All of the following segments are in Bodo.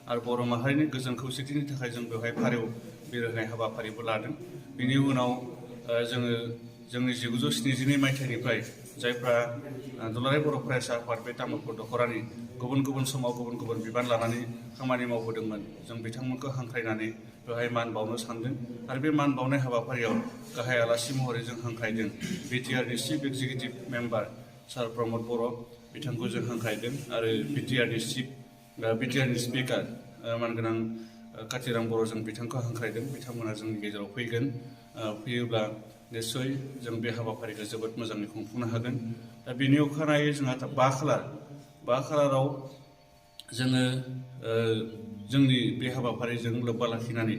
आरो बर' माहारिनि गोजोन खौसेथिनि थाखाय जों बेवहाय फारौ बिरहोनाय हाबाफारिबो लादों। बिनि उनाव जोङो जोंनि 1972 मायथाइनिफ्राय जायफ्रा दुलाराय बर' फरायसा आफाद बे तामुलपुर दख'रानि गुबुन गुबुन समाव गुबुन गुबुन बिबान लानानै खामानि मावबोदोंमोन, जों बिथांमोनखौ हांख्रायनानै बेवहाय मान बावनो सानदों। आरो बे मान बावनाय हाबाफारियाव गाहाय आलासि महरै जों हांख्रायदों बिटिआरनि चिफ एक्जिकिउटिभ मेम्बार सार प्रमद बर' बिथांखौ जों हांख्रायदों आरो बिटिआरनि स्पिकार मानगोनां काथिराम बर' जों बिथांखौ हांख्रायदों। बिथांमोना जोंनि गेजेराव फैगोन, फैयोब्ला निस्सय जों बे हाबाफारिखौ जोबोद मोजाङै खुंफुंनो हागोन। दा बेनि अखानायै जोंहा 5 खालाराव जोङो जोंनि बे हाबाफारिजों लोब्बा लाखिनानै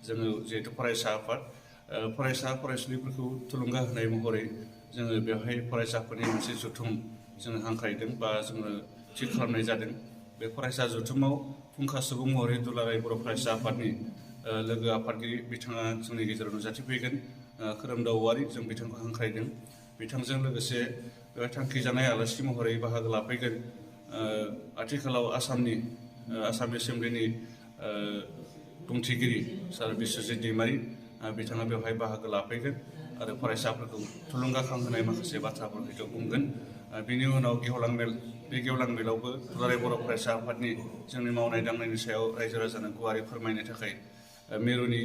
जोङो जिहेतु फरायसा आफाद फरायसुलिफोरखौ थुलुंगा होनाय महरै जोङो बेवहाय फरायसाफोरनि मोनसे जथुम जोङो हांख्रायदों बा जोङो थि खालामनाय जादों। बे फरायसा जथुमाव फुंखा सुबुं महरै दुलाराय बर' फरायसा आफादनि लोगो आफादगिरि बिथाङा जोंनि गेजेराव नुजाथिफैगोन, खोरोमदाव औवारि, जों बिथांखौ हांख्रायदों। बिथांजों लोगोसे बेवहाय थांखिजानाय आलासि महरै बाहागो लाफैगोन आथिखालाव आसाम एसेम्ब्लिनि बुंथिगिरि सार बिस्वजित दैमारि, बिथाङा बेवहाय बाहागो लाफैगोन आरो फरायसाफोरखौ थुलुंगाखांहोनाय माखासे बाथ्राफोर हयथ' बुंगोन। बिनि उनाव गेवलां मेल, बे गेवलां मेलावबो दुलाराय बर' फरायसा आफादनि जोंनि मावनाय दांनायनि सायाव रायजो राजानो गुवारै फोरमायनो थाखाय मिरुनि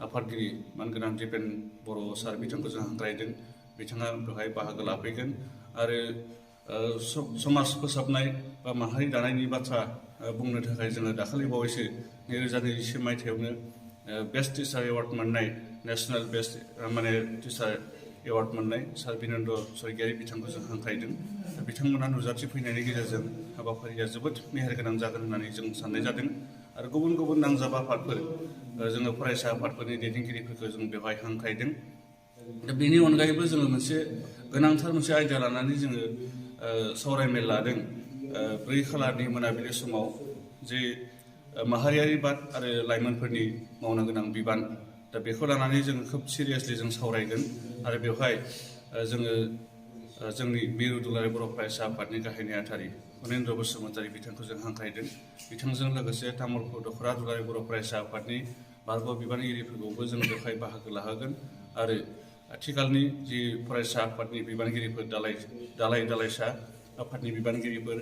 आफादगिरि मानगोनां दिपेन बर' सार बिथांखौ जों हांख्रायदों। बिथाङा बेवहाय बाहागो लाफैगोन आरो समाज फोसाबनाय बा माहारि दानायनि बाथ्रा बुंनो थाखाय जोङो दाखालि बावैसो 2021 मायथाइयावनो बेस्ट टिचार एवार्ड मोननाय, नेसनेल बेस्ट टिचार एवार्ड मोननाय सार बिनेन्द्र स्वरगियारि बिथांखौ जों हांख्रायदों। बिथांमोना नुजाथिफैनायनि गेजेरजों हाबाफारिया जोबोद मेहेरगोनां जागोन होननानै जों साननाय जादों। आरो गुबुन गुबुन नांजाब आफादफोर, जोङो फरायसा आफादफोरनि दैदेनगिरिफोरखौ जों बेवहाय हांख्रायदों। दा बेनि अनगायैबो जोङो गोनांथार मोनसे आयदा लानानै जोङो सावरायमेल लादों 4 खालारनि मोनाबिलि समाव, जे माहारियारि बाद आरो लाइमोनफोरनि मावनो गोनां बिबान। दा बेखौ लानानै जोङो खोब सिरियासलि जों सावरायगोन आरो बेवहाय जोङो जोंनि मिरु दुलाराय बर' फरायसा आफादनि गाहाय नेहाथारि फनेन्द्र बसुमतारी बिथांखौ जों हांख्रायदों। बिथांजों लोगोसे तामुलपुर दख'रा दुलाराय बर' फरायसा आफादनि बारग' बिबानगिरिफोरखौबो जों बेवहाय बाहागो लाहोगोन आरो आथिखालनि जि फरायसा आफादनि बिबानगिरिफोर, दालाइसा आफादनि बिबानगिरिफोर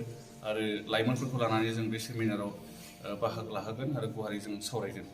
आरो लाइमोनफोरखौ लानानै जों बे सेमिनाराव बाहागो लाहोगोन आरो गुवारै जों सावरायगोन।